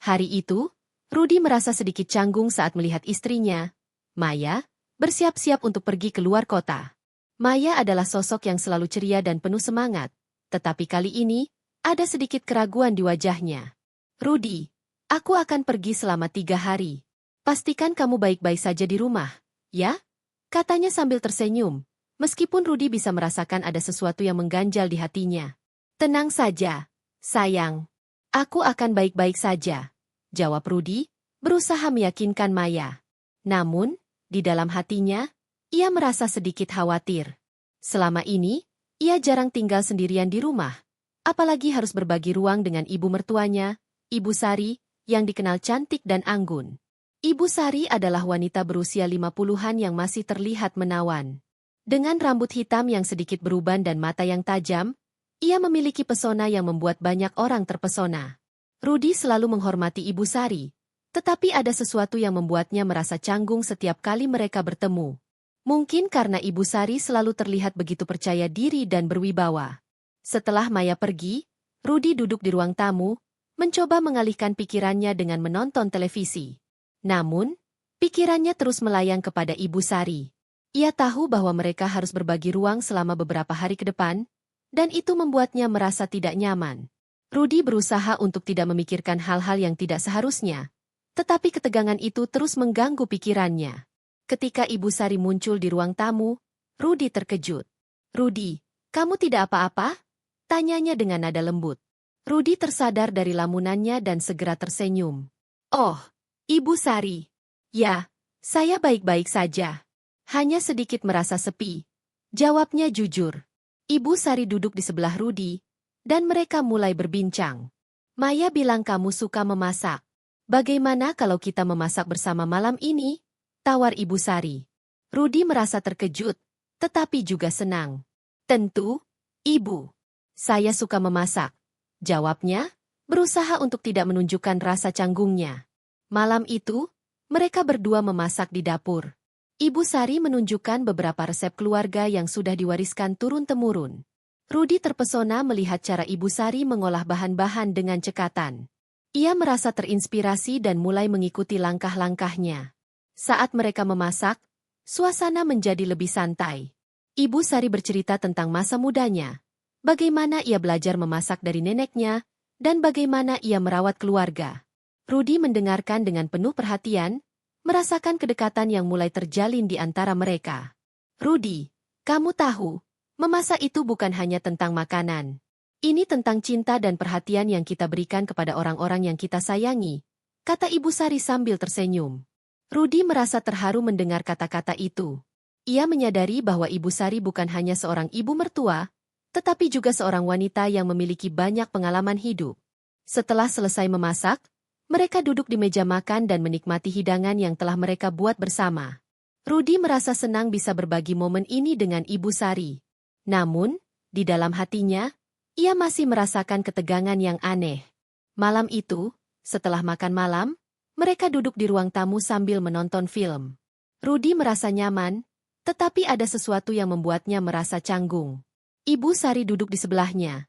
Hari itu, Rudi merasa sedikit canggung saat melihat istrinya, Maya, bersiap-siap untuk pergi ke luar kota. Maya adalah sosok yang selalu ceria dan penuh semangat, tetapi kali ini, ada sedikit keraguan di wajahnya. Rudi, aku akan pergi selama 3 hari. Pastikan kamu baik-baik saja di rumah, ya? Katanya sambil tersenyum, meskipun Rudi bisa merasakan ada sesuatu yang mengganjal di hatinya. Tenang saja, sayang. Aku akan baik-baik saja, jawab Rudi, berusaha meyakinkan Maya. Namun, di dalam hatinya, ia merasa sedikit khawatir. Selama ini, ia jarang tinggal sendirian di rumah, apalagi harus berbagi ruang dengan ibu mertuanya, Ibu Sari, yang dikenal cantik dan anggun. Ibu Sari adalah wanita berusia 50-an yang masih terlihat menawan. Dengan rambut hitam yang sedikit beruban dan mata yang tajam, ia memiliki pesona yang membuat banyak orang terpesona. Rudi selalu menghormati Ibu Sari, tetapi ada sesuatu yang membuatnya merasa canggung setiap kali mereka bertemu. Mungkin karena Ibu Sari selalu terlihat begitu percaya diri dan berwibawa. Setelah Maya pergi, Rudi duduk di ruang tamu, mencoba mengalihkan pikirannya dengan menonton televisi. Namun, pikirannya terus melayang kepada Ibu Sari. Ia tahu bahwa mereka harus berbagi ruang selama beberapa hari ke depan, dan itu membuatnya merasa tidak nyaman. Rudi berusaha untuk tidak memikirkan hal-hal yang tidak seharusnya, tetapi ketegangan itu terus mengganggu pikirannya. Ketika Ibu Sari muncul di ruang tamu, Rudi terkejut. "Rudi, kamu tidak apa-apa?" tanyanya dengan nada lembut. Rudi tersadar dari lamunannya dan segera tersenyum. "Oh, Ibu Sari. Ya, saya baik-baik saja. Hanya sedikit merasa sepi," jawabnya jujur. Ibu Sari duduk di sebelah Rudi, dan mereka mulai berbincang. "Maya bilang kamu suka memasak. Bagaimana kalau kita memasak bersama malam ini?" tawar Ibu Sari. Rudi merasa terkejut, tetapi juga senang. "Tentu, Ibu. Saya suka memasak," jawabnya, berusaha untuk tidak menunjukkan rasa canggungnya. Malam itu, mereka berdua memasak di dapur. Ibu Sari menunjukkan beberapa resep keluarga yang sudah diwariskan turun-temurun. Rudi terpesona melihat cara Ibu Sari mengolah bahan-bahan dengan cekatan. Ia merasa terinspirasi dan mulai mengikuti langkah-langkahnya. Saat mereka memasak, suasana menjadi lebih santai. Ibu Sari bercerita tentang masa mudanya, bagaimana ia belajar memasak dari neneknya, dan bagaimana ia merawat keluarga. Rudi mendengarkan dengan penuh perhatian, merasakan kedekatan yang mulai terjalin di antara mereka. "Rudi, kamu tahu, memasak itu bukan hanya tentang makanan. Ini tentang cinta dan perhatian yang kita berikan kepada orang-orang yang kita sayangi," kata Ibu Sari sambil tersenyum. Rudi merasa terharu mendengar kata-kata itu. Ia menyadari bahwa Ibu Sari bukan hanya seorang ibu mertua, tetapi juga seorang wanita yang memiliki banyak pengalaman hidup. Setelah selesai memasak, mereka duduk di meja makan dan menikmati hidangan yang telah mereka buat bersama. Rudi merasa senang bisa berbagi momen ini dengan Ibu Sari. Namun, di dalam hatinya, ia masih merasakan ketegangan yang aneh. Malam itu, setelah makan malam, mereka duduk di ruang tamu sambil menonton film. Rudi merasa nyaman, tetapi ada sesuatu yang membuatnya merasa canggung. Ibu Sari duduk di sebelahnya,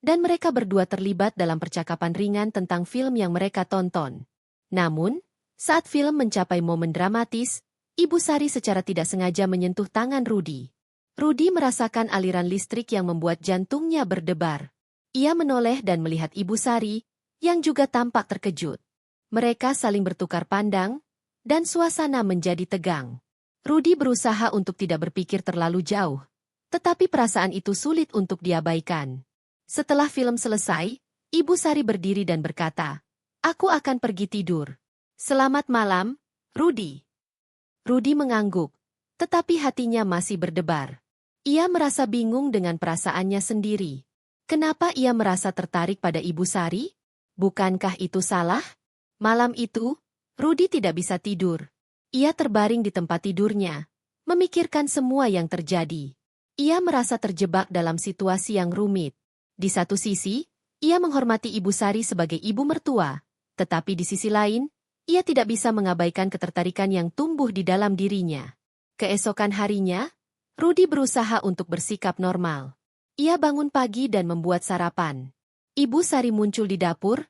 dan mereka berdua terlibat dalam percakapan ringan tentang film yang mereka tonton. Namun, saat film mencapai momen dramatis, Ibu Sari secara tidak sengaja menyentuh tangan Rudi. Rudi merasakan aliran listrik yang membuat jantungnya berdebar. Ia menoleh dan melihat Ibu Sari, yang juga tampak terkejut. Mereka saling bertukar pandang, dan suasana menjadi tegang. Rudi berusaha untuk tidak berpikir terlalu jauh, tetapi perasaan itu sulit untuk diabaikan. Setelah film selesai, Ibu Sari berdiri dan berkata, "Aku akan pergi tidur. Selamat malam, Rudi." Rudi mengangguk, tetapi hatinya masih berdebar. Ia merasa bingung dengan perasaannya sendiri. Kenapa ia merasa tertarik pada Ibu Sari? Bukankah itu salah? Malam itu, Rudi tidak bisa tidur. Ia terbaring di tempat tidurnya, memikirkan semua yang terjadi. Ia merasa terjebak dalam situasi yang rumit. Di satu sisi, ia menghormati Ibu Sari sebagai ibu mertua, tetapi di sisi lain, ia tidak bisa mengabaikan ketertarikan yang tumbuh di dalam dirinya. Keesokan harinya, Rudi berusaha untuk bersikap normal. Ia bangun pagi dan membuat sarapan. Ibu Sari muncul di dapur,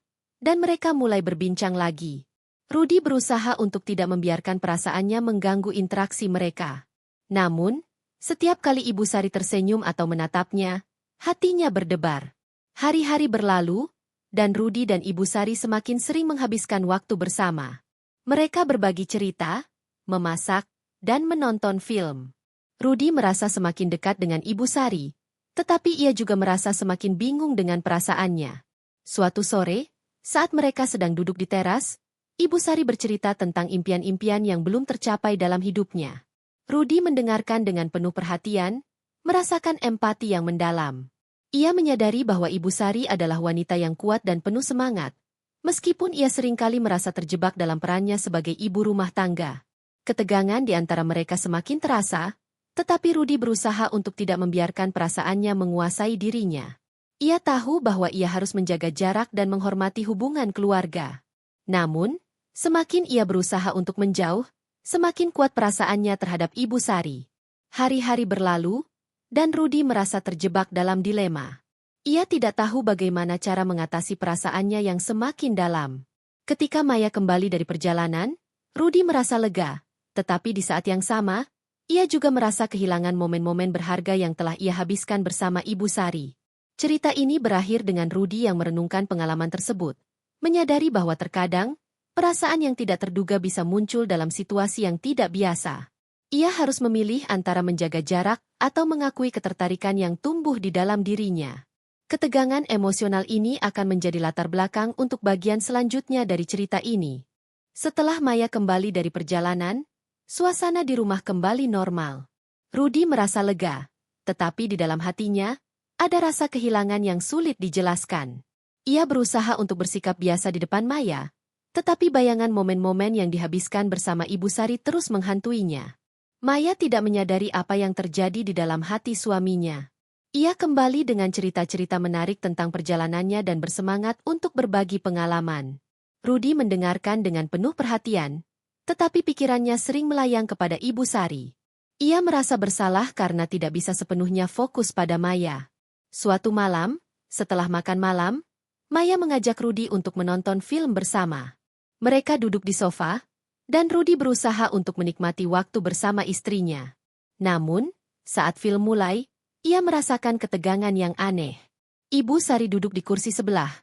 dan mereka mulai berbincang lagi. Rudy berusaha untuk tidak membiarkan perasaannya mengganggu interaksi mereka. Namun, setiap kali Ibu Sari tersenyum atau menatapnya, hatinya berdebar. Hari-hari berlalu, dan Rudy dan Ibu Sari semakin sering menghabiskan waktu bersama. Mereka berbagi cerita, memasak, dan menonton film. Rudy merasa semakin dekat dengan Ibu Sari, tetapi ia juga merasa semakin bingung dengan perasaannya. Suatu sore, saat mereka sedang duduk di teras, Ibu Sari bercerita tentang impian-impian yang belum tercapai dalam hidupnya. Rudy mendengarkan dengan penuh perhatian, merasakan empati yang mendalam. Ia menyadari bahwa Ibu Sari adalah wanita yang kuat dan penuh semangat, meskipun ia seringkali merasa terjebak dalam perannya sebagai ibu rumah tangga. Ketegangan di antara mereka semakin terasa, tetapi Rudy berusaha untuk tidak membiarkan perasaannya menguasai dirinya. Ia tahu bahwa ia harus menjaga jarak dan menghormati hubungan keluarga. Namun, semakin ia berusaha untuk menjauh, semakin kuat perasaannya terhadap Ibu Sari. Hari-hari berlalu, dan Rudy merasa terjebak dalam dilema. Ia tidak tahu bagaimana cara mengatasi perasaannya yang semakin dalam. Ketika Maya kembali dari perjalanan, Rudy merasa lega, tetapi di saat yang sama, ia juga merasa kehilangan momen-momen berharga yang telah ia habiskan bersama Ibu Sari. Cerita ini berakhir dengan Rudy yang merenungkan pengalaman tersebut, menyadari bahwa terkadang, perasaan yang tidak terduga bisa muncul dalam situasi yang tidak biasa. Ia harus memilih antara menjaga jarak atau mengakui ketertarikan yang tumbuh di dalam dirinya. Ketegangan emosional ini akan menjadi latar belakang untuk bagian selanjutnya dari cerita ini. Setelah Maya kembali dari perjalanan, suasana di rumah kembali normal. Rudy merasa lega, tetapi di dalam hatinya, ada rasa kehilangan yang sulit dijelaskan. Ia berusaha untuk bersikap biasa di depan Maya, tetapi bayangan momen-momen yang dihabiskan bersama Ibu Sari terus menghantuinya. Maya tidak menyadari apa yang terjadi di dalam hati suaminya. Ia kembali dengan cerita-cerita menarik tentang perjalanannya dan bersemangat untuk berbagi pengalaman. Rudy mendengarkan dengan penuh perhatian, tetapi pikirannya sering melayang kepada Ibu Sari. Ia merasa bersalah karena tidak bisa sepenuhnya fokus pada Maya. Suatu malam, setelah makan malam, Maya mengajak Rudy untuk menonton film bersama. Mereka duduk di sofa, dan Rudy berusaha untuk menikmati waktu bersama istrinya. Namun, saat film mulai, ia merasakan ketegangan yang aneh. Ibu Sari duduk di kursi sebelah,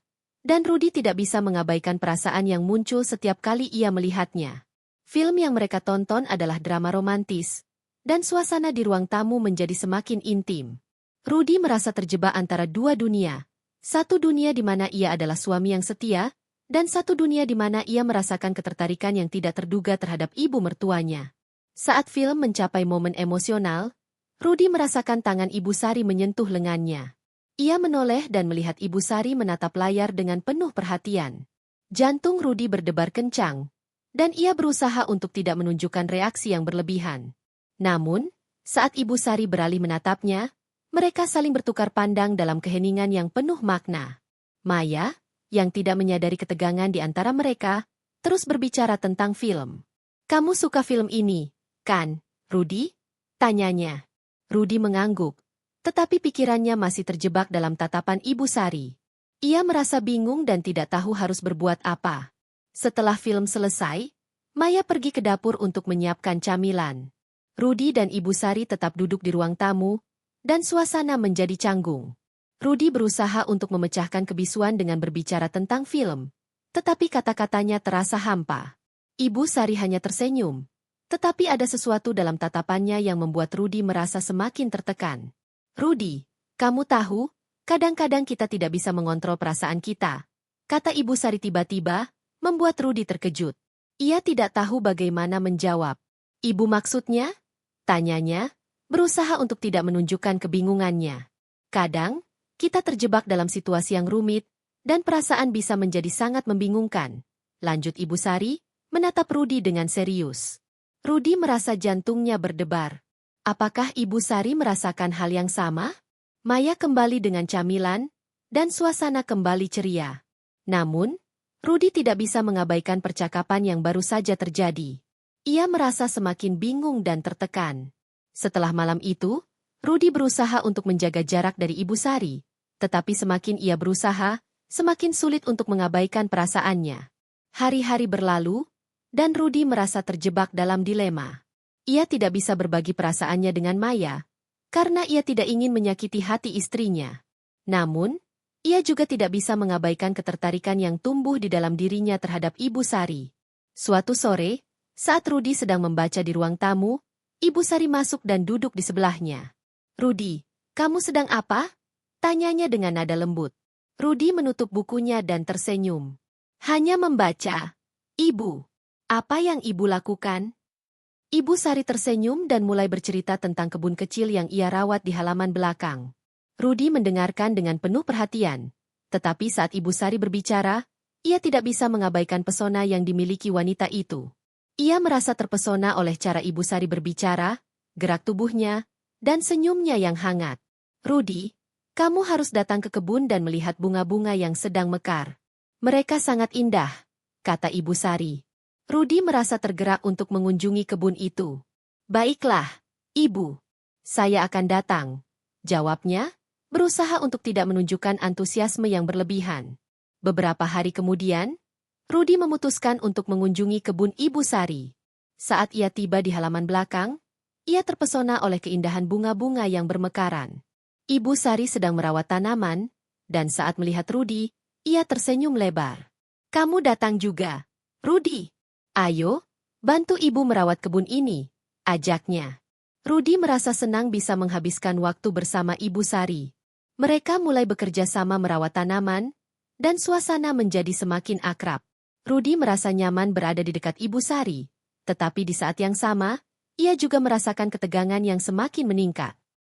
dan Rudy tidak bisa mengabaikan perasaan yang muncul setiap kali ia melihatnya. Film yang mereka tonton adalah drama romantis, dan suasana di ruang tamu menjadi semakin intim. Rudy merasa terjebak antara dua dunia. Satu dunia di mana ia adalah suami yang setia, dan satu dunia di mana ia merasakan ketertarikan yang tidak terduga terhadap ibu mertuanya. Saat film mencapai momen emosional, Rudy merasakan tangan Ibu Sari menyentuh lengannya. Ia menoleh dan melihat Ibu Sari menatap layar dengan penuh perhatian. Jantung Rudy berdebar kencang, dan ia berusaha untuk tidak menunjukkan reaksi yang berlebihan. Namun, saat Ibu Sari beralih menatapnya, mereka saling bertukar pandang dalam keheningan yang penuh makna. Maya, yang tidak menyadari ketegangan di antara mereka, terus berbicara tentang film. "Kamu suka film ini, kan, Rudy?" tanyanya. Rudy mengangguk, tetapi pikirannya masih terjebak dalam tatapan Ibu Sari. Ia merasa bingung dan tidak tahu harus berbuat apa. Setelah film selesai, Maya pergi ke dapur untuk menyiapkan camilan. Rudy dan Ibu Sari tetap duduk di ruang tamu, dan suasana menjadi canggung. Rudy berusaha untuk memecahkan kebisuan dengan berbicara tentang film, tetapi kata-katanya terasa hampa. Ibu Sari hanya tersenyum, tetapi ada sesuatu dalam tatapannya yang membuat Rudy merasa semakin tertekan. "Rudy, kamu tahu, kadang-kadang kita tidak bisa mengontrol perasaan kita," kata Ibu Sari tiba-tiba, membuat Rudy terkejut. Ia tidak tahu bagaimana menjawab. "Ibu maksudnya?" tanyanya, berusaha untuk tidak menunjukkan kebingungannya. "Kadang, kita terjebak dalam situasi yang rumit, dan perasaan bisa menjadi sangat membingungkan," lanjut Ibu Sari, menatap Rudy dengan serius. Rudy merasa jantungnya berdebar. Apakah Ibu Sari merasakan hal yang sama? Maya kembali dengan camilan, dan suasana kembali ceria. Namun, Rudy tidak bisa mengabaikan percakapan yang baru saja terjadi. Ia merasa semakin bingung dan tertekan. Setelah malam itu, Rudy berusaha untuk menjaga jarak dari Ibu Sari, tetapi semakin ia berusaha, semakin sulit untuk mengabaikan perasaannya. Hari-hari berlalu, dan Rudy merasa terjebak dalam dilema. Ia tidak bisa berbagi perasaannya dengan Maya, karena ia tidak ingin menyakiti hati istrinya. Namun, ia juga tidak bisa mengabaikan ketertarikan yang tumbuh di dalam dirinya terhadap Ibu Sari. Suatu sore, saat Rudy sedang membaca di ruang tamu, Ibu Sari masuk dan duduk di sebelahnya. "Rudy, kamu sedang apa?" tanyanya dengan nada lembut. Rudy menutup bukunya dan tersenyum. "Hanya membaca. Ibu, apa yang ibu lakukan?" Ibu Sari tersenyum dan mulai bercerita tentang kebun kecil yang ia rawat di halaman belakang. Rudy mendengarkan dengan penuh perhatian, tetapi saat Ibu Sari berbicara, ia tidak bisa mengabaikan pesona yang dimiliki wanita itu. Ia merasa terpesona oleh cara Ibu Sari berbicara, gerak tubuhnya, dan senyumnya yang hangat. "Rudy, kamu harus datang ke kebun dan melihat bunga-bunga yang sedang mekar. Mereka sangat indah," kata Ibu Sari. Rudy merasa tergerak untuk mengunjungi kebun itu. "Baiklah, Ibu. Saya akan datang," jawabnya, berusaha untuk tidak menunjukkan antusiasme yang berlebihan. Beberapa hari kemudian, Rudy memutuskan untuk mengunjungi kebun Ibu Sari. Saat ia tiba di halaman belakang, ia terpesona oleh keindahan bunga-bunga yang bermekaran. Ibu Sari sedang merawat tanaman, dan saat melihat Rudy, ia tersenyum lebar. "Kamu datang juga, Rudy. Ayo, bantu ibu merawat kebun ini," ajaknya. Rudy merasa senang bisa menghabiskan waktu bersama Ibu Sari. Mereka mulai bekerja sama merawat tanaman, dan suasana menjadi semakin akrab. Rudy merasa nyaman berada di dekat Ibu Sari, tetapi di saat yang sama, ia juga merasakan ketegangan yang semakin meningkat.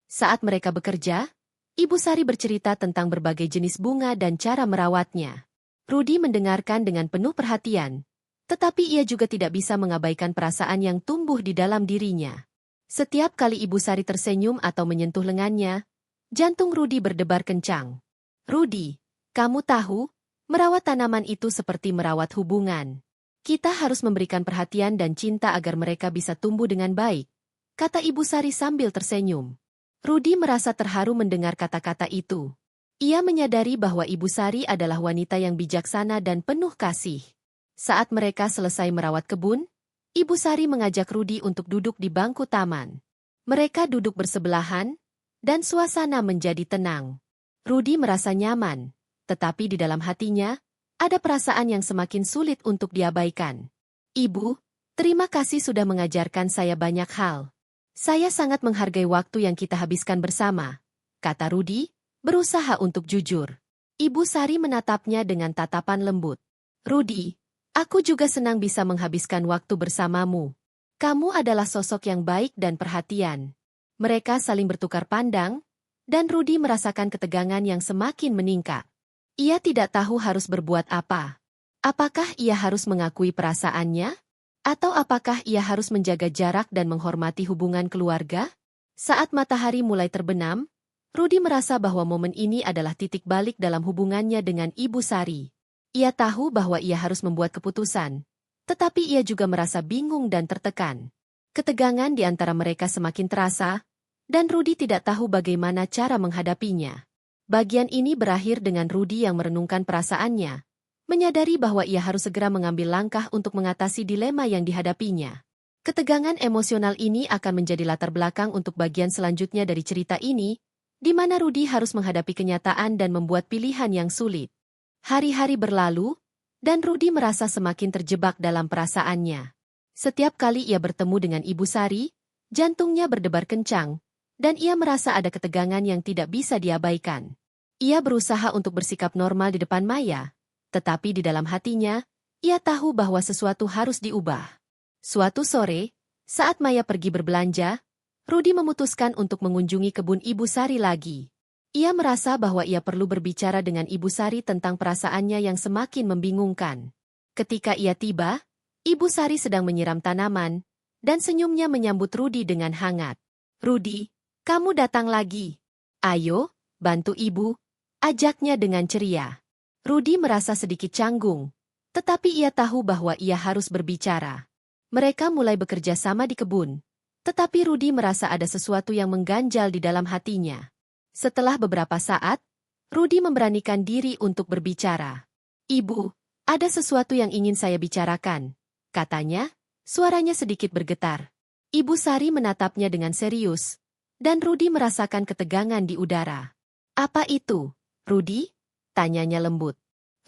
Saat mereka bekerja, Ibu Sari bercerita tentang berbagai jenis bunga dan cara merawatnya. Rudy mendengarkan dengan penuh perhatian, tetapi ia juga tidak bisa mengabaikan perasaan yang tumbuh di dalam dirinya. Setiap kali Ibu Sari tersenyum atau menyentuh lengannya, jantung Rudy berdebar kencang. "Rudy, kamu tahu, merawat tanaman itu seperti merawat hubungan. Kita harus memberikan perhatian dan cinta agar mereka bisa tumbuh dengan baik," kata Ibu Sari sambil tersenyum. Rudy merasa terharu mendengar kata-kata itu. Ia menyadari bahwa Ibu Sari adalah wanita yang bijaksana dan penuh kasih. Saat mereka selesai merawat kebun, Ibu Sari mengajak Rudy untuk duduk di bangku taman. Mereka duduk bersebelahan, dan suasana menjadi tenang. Rudy merasa nyaman, tetapi di dalam hatinya, ada perasaan yang semakin sulit untuk diabaikan. "Ibu, terima kasih sudah mengajarkan saya banyak hal. Saya sangat menghargai waktu yang kita habiskan bersama," kata Rudy, berusaha untuk jujur. Ibu Sari menatapnya dengan tatapan lembut. "Rudy, aku juga senang bisa menghabiskan waktu bersamamu. Kamu adalah sosok yang baik dan perhatian." Mereka saling bertukar pandang, dan Rudy merasakan ketegangan yang semakin meningkat. Ia tidak tahu harus berbuat apa. Apakah ia harus mengakui perasaannya? Atau apakah ia harus menjaga jarak dan menghormati hubungan keluarga? Saat matahari mulai terbenam, Rudy merasa bahwa momen ini adalah titik balik dalam hubungannya dengan Ibu Sari. Ia tahu bahwa ia harus membuat keputusan, tetapi ia juga merasa bingung dan tertekan. Ketegangan di antara mereka semakin terasa, dan Rudy tidak tahu bagaimana cara menghadapinya. Bagian ini berakhir dengan Rudy yang merenungkan perasaannya, menyadari bahwa ia harus segera mengambil langkah untuk mengatasi dilema yang dihadapinya. Ketegangan emosional ini akan menjadi latar belakang untuk bagian selanjutnya dari cerita ini, di mana Rudy harus menghadapi kenyataan dan membuat pilihan yang sulit. Hari-hari berlalu, dan Rudy merasa semakin terjebak dalam perasaannya. Setiap kali ia bertemu dengan Ibu Sari, jantungnya berdebar kencang, dan ia merasa ada ketegangan yang tidak bisa diabaikan. Ia berusaha untuk bersikap normal di depan Maya, tetapi di dalam hatinya, ia tahu bahwa sesuatu harus diubah. Suatu sore, saat Maya pergi berbelanja, Rudy memutuskan untuk mengunjungi kebun Ibu Sari lagi. Ia merasa bahwa ia perlu berbicara dengan Ibu Sari tentang perasaannya yang semakin membingungkan. Ketika ia tiba, Ibu Sari sedang menyiram tanaman, dan senyumnya menyambut Rudy dengan hangat. "Rudy, kamu datang lagi. Ayo, bantu ibu," ajaknya dengan ceria. Rudy merasa sedikit canggung, tetapi ia tahu bahwa ia harus berbicara. Mereka mulai bekerja sama di kebun, tetapi Rudy merasa ada sesuatu yang mengganjal di dalam hatinya. Setelah beberapa saat, Rudy memberanikan diri untuk berbicara. Ibu, ada sesuatu yang ingin saya bicarakan, katanya, suaranya sedikit bergetar. Ibu Sari menatapnya dengan serius, dan Rudy merasakan ketegangan di udara. Apa itu, Rudy? Tanyanya lembut.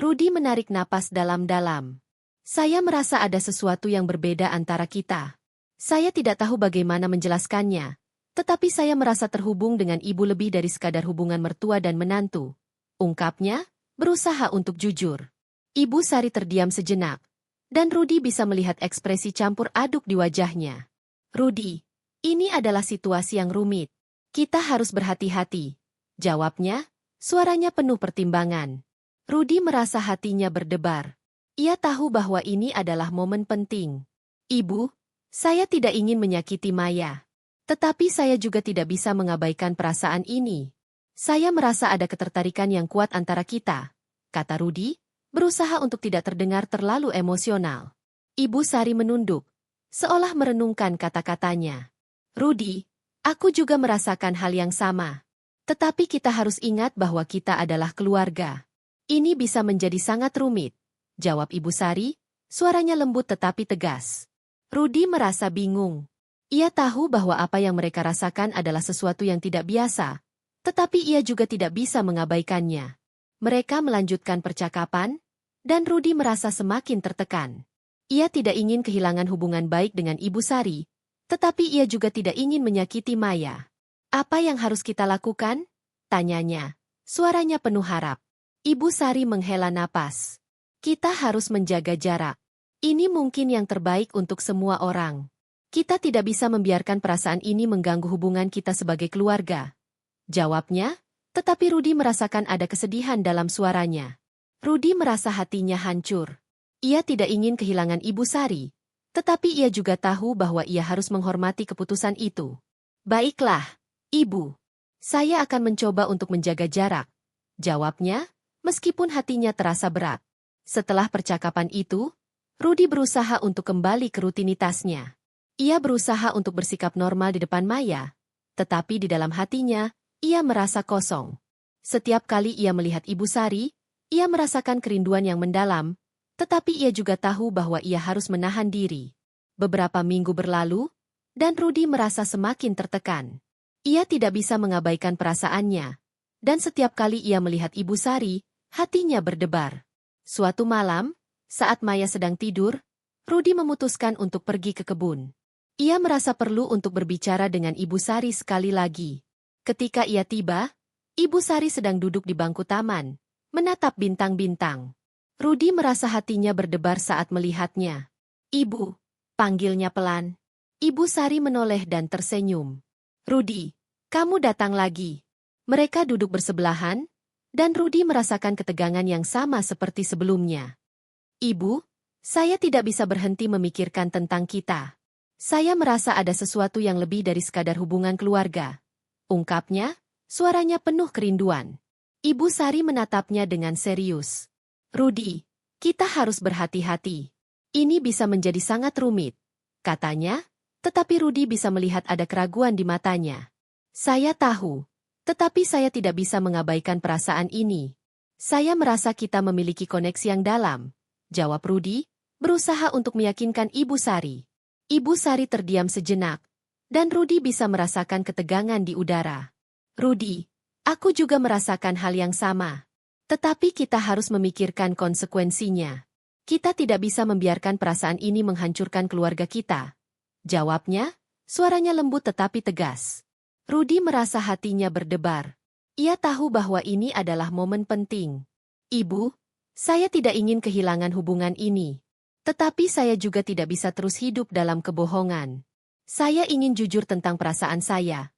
Rudy menarik napas dalam-dalam. Saya merasa ada sesuatu yang berbeda antara kita. Saya tidak tahu bagaimana menjelaskannya, tetapi saya merasa terhubung dengan ibu lebih dari sekadar hubungan mertua dan menantu. Ungkapnya, berusaha untuk jujur. Ibu Sari terdiam sejenak, dan Rudy bisa melihat ekspresi campur aduk di wajahnya. Rudy, ini adalah situasi yang rumit. Kita harus berhati-hati. Jawabnya, suaranya penuh pertimbangan. Rudy merasa hatinya berdebar. Ia tahu bahwa ini adalah momen penting. Ibu, saya tidak ingin menyakiti Maya. Tetapi saya juga tidak bisa mengabaikan perasaan ini. Saya merasa ada ketertarikan yang kuat antara kita, kata Rudy, berusaha untuk tidak terdengar terlalu emosional. Ibu Sari menunduk, seolah merenungkan kata-katanya. Rudy, aku juga merasakan hal yang sama. Tetapi kita harus ingat bahwa kita adalah keluarga. Ini bisa menjadi sangat rumit, jawab Ibu Sari, suaranya lembut tetapi tegas. Rudy merasa bingung. Ia tahu bahwa apa yang mereka rasakan adalah sesuatu yang tidak biasa, tetapi ia juga tidak bisa mengabaikannya. Mereka melanjutkan percakapan, dan Rudy merasa semakin tertekan. Ia tidak ingin kehilangan hubungan baik dengan Ibu Sari, tetapi ia juga tidak ingin menyakiti Maya. Apa yang harus kita lakukan? Tanyanya. Suaranya penuh harap. Ibu Sari menghela napas. Kita harus menjaga jarak. Ini mungkin yang terbaik untuk semua orang. Kita tidak bisa membiarkan perasaan ini mengganggu hubungan kita sebagai keluarga. Jawabnya, tetapi Rudy merasakan ada kesedihan dalam suaranya. Rudy merasa hatinya hancur. Ia tidak ingin kehilangan Ibu Sari, tetapi ia juga tahu bahwa ia harus menghormati keputusan itu. Baiklah, Ibu. Saya akan mencoba untuk menjaga jarak. Jawabnya, meskipun hatinya terasa berat. Setelah percakapan itu, Rudy berusaha untuk kembali ke rutinitasnya. Ia berusaha untuk bersikap normal di depan Maya, tetapi di dalam hatinya, ia merasa kosong. Setiap kali ia melihat Ibu Sari, ia merasakan kerinduan yang mendalam, tetapi ia juga tahu bahwa ia harus menahan diri. Beberapa minggu berlalu, dan Rudy merasa semakin tertekan. Ia tidak bisa mengabaikan perasaannya, dan setiap kali ia melihat Ibu Sari, hatinya berdebar. Suatu malam, saat Maya sedang tidur, Rudy memutuskan untuk pergi ke kebun. Ia merasa perlu untuk berbicara dengan Ibu Sari sekali lagi. Ketika ia tiba, Ibu Sari sedang duduk di bangku taman, menatap bintang-bintang. Rudy merasa hatinya berdebar saat melihatnya. Ibu, panggilnya pelan. Ibu Sari menoleh dan tersenyum. Rudy, kamu datang lagi. Mereka duduk bersebelahan, dan Rudy merasakan ketegangan yang sama seperti sebelumnya. Ibu, saya tidak bisa berhenti memikirkan tentang kita. Saya merasa ada sesuatu yang lebih dari sekadar hubungan keluarga. Ungkapnya, suaranya penuh kerinduan. Ibu Sari menatapnya dengan serius. Rudy, kita harus berhati-hati. Ini bisa menjadi sangat rumit, katanya, tetapi Rudy bisa melihat ada keraguan di matanya. Saya tahu, tetapi saya tidak bisa mengabaikan perasaan ini. Saya merasa kita memiliki koneksi yang dalam, jawab Rudy, berusaha untuk meyakinkan Ibu Sari. Ibu Sari terdiam sejenak, dan Rudy bisa merasakan ketegangan di udara. Rudy, aku juga merasakan hal yang sama. Tetapi kita harus memikirkan konsekuensinya. Kita tidak bisa membiarkan perasaan ini menghancurkan keluarga kita. Jawabnya, suaranya lembut tetapi tegas. Rudy merasa hatinya berdebar. Ia tahu bahwa ini adalah momen penting. Ibu, saya tidak ingin kehilangan hubungan ini. Tetapi saya juga tidak bisa terus hidup dalam kebohongan. Saya ingin jujur tentang perasaan saya.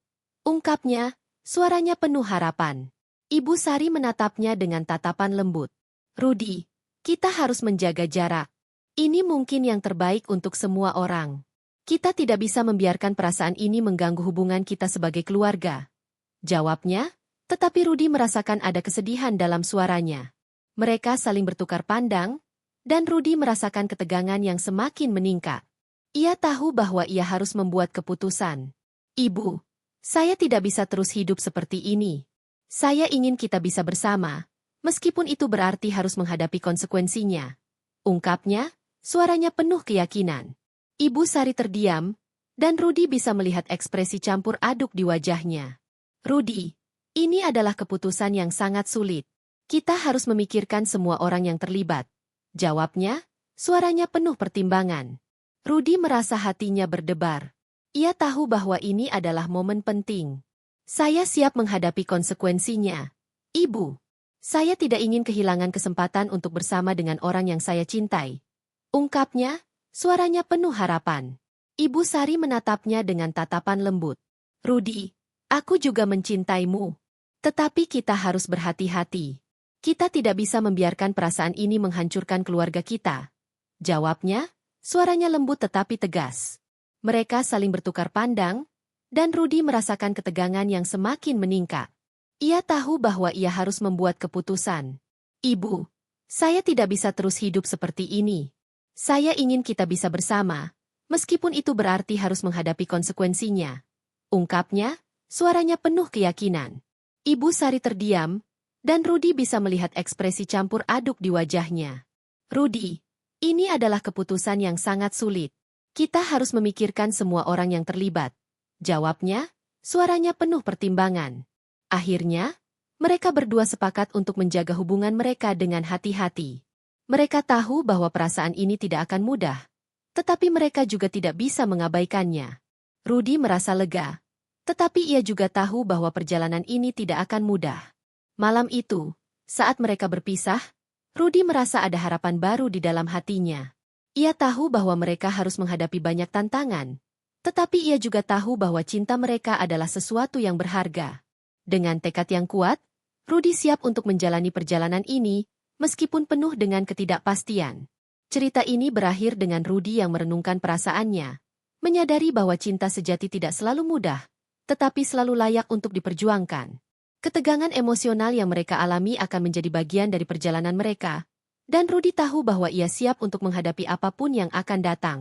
Ungkapnya, suaranya penuh harapan. Ibu Sari menatapnya dengan tatapan lembut. Rudy, kita harus menjaga jarak. Ini mungkin yang terbaik untuk semua orang. Kita tidak bisa membiarkan perasaan ini mengganggu hubungan kita sebagai keluarga. Jawabnya, tetapi Rudy merasakan ada kesedihan dalam suaranya. Mereka saling bertukar pandang, dan Rudy merasakan ketegangan yang semakin meningkat. Ia tahu bahwa ia harus membuat keputusan. Ibu, saya tidak bisa terus hidup seperti ini. Saya ingin kita bisa bersama, meskipun itu berarti harus menghadapi konsekuensinya. Ungkapnya, suaranya penuh keyakinan. Ibu Sari terdiam, dan Rudy bisa melihat ekspresi campur aduk di wajahnya. Rudy, ini adalah keputusan yang sangat sulit. Kita harus memikirkan semua orang yang terlibat. Jawabnya, suaranya penuh pertimbangan. Rudy merasa hatinya berdebar. Ia tahu bahwa ini adalah momen penting. Saya siap menghadapi konsekuensinya. Ibu, saya tidak ingin kehilangan kesempatan untuk bersama dengan orang yang saya cintai. Ungkapnya, suaranya penuh harapan. Ibu Sari menatapnya dengan tatapan lembut. Rudy, aku juga mencintaimu. Tetapi kita harus berhati-hati. Kita tidak bisa membiarkan perasaan ini menghancurkan keluarga kita. Jawabnya, suaranya lembut tetapi tegas. Mereka saling bertukar pandang, dan Rudy merasakan ketegangan yang semakin meningkat. Ia tahu bahwa ia harus membuat keputusan. Ibu, saya tidak bisa terus hidup seperti ini. Saya ingin kita bisa bersama, meskipun itu berarti harus menghadapi konsekuensinya. Ungkapnya, suaranya penuh keyakinan. Ibu Sari terdiam, dan Rudy bisa melihat ekspresi campur aduk di wajahnya. Rudy, ini adalah keputusan yang sangat sulit. Kita harus memikirkan semua orang yang terlibat. Jawabnya, suaranya penuh pertimbangan. Akhirnya, mereka berdua sepakat untuk menjaga hubungan mereka dengan hati-hati. Mereka tahu bahwa perasaan ini tidak akan mudah, tetapi mereka juga tidak bisa mengabaikannya. Rudy merasa lega, tetapi ia juga tahu bahwa perjalanan ini tidak akan mudah. Malam itu, saat mereka berpisah, Rudy merasa ada harapan baru di dalam hatinya. Ia tahu bahwa mereka harus menghadapi banyak tantangan, tetapi ia juga tahu bahwa cinta mereka adalah sesuatu yang berharga. Dengan tekad yang kuat, Rudy siap untuk menjalani perjalanan ini, meskipun penuh dengan ketidakpastian. Cerita ini berakhir dengan Rudy yang merenungkan perasaannya, menyadari bahwa cinta sejati tidak selalu mudah, tetapi selalu layak untuk diperjuangkan. Ketegangan emosional yang mereka alami akan menjadi bagian dari perjalanan mereka, dan Rudy tahu bahwa ia siap untuk menghadapi apapun yang akan datang.